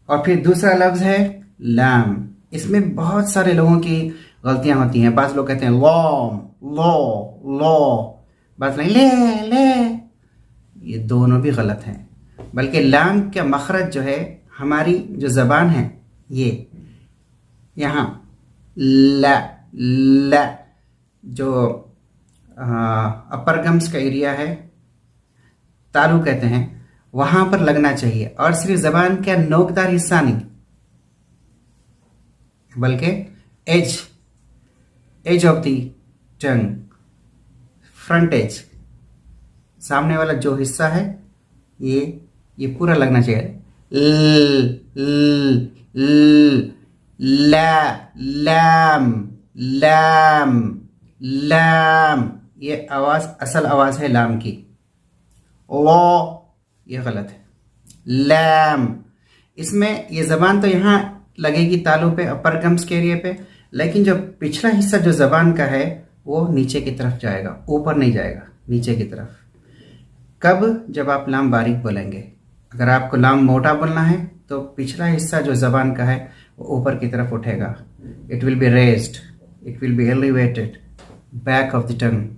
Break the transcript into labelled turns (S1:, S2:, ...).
S1: और फिर दूसरा लफ्ज है लाम। इसमें बहुत सारे लोगों की गलतियां होती हैं। बाज़ लोग कहते हैं लॉम, लॉ, बाज़ नहीं ले, ले। ये दोनों भी गलत हैं। बल्कि लाम का मखरज जो है, हमारी जो ज़बान है, ये यहाँ ला, ला, जो अपर गम्स का एरिया है, तालू कहते हैं, वहां पर लगना चाहिए। और सिर्फ जबान का नोकदार हिस्सा नहीं, बल्कि edge, edge of the tongue, front edge, सामने वाला जो हिस्सा है, ये पूरा लगना चाहिए। ल, ल, ल, ला, लैम, लैम, लैम। ये आवाज असल आवाज है लाम की। लॉ, ये गलत है। लैम, इसमें ये जबान तो यहाँ लगेगी तालू पे, अपर गम्स के एरिया पे, लेकिन जो पिछला हिस्सा जो जबान का है वो नीचे की तरफ जाएगा, ऊपर नहीं जाएगा, नीचे की तरफ। कब? जब आप लाम बारीक बोलेंगे। अगर आपको लाम मोटा बोलना है तो पिछला हिस्सा जो जबान का है वो ऊपर की तरफ उठेगा। It will be raised, it will be elevated, back of the tongue.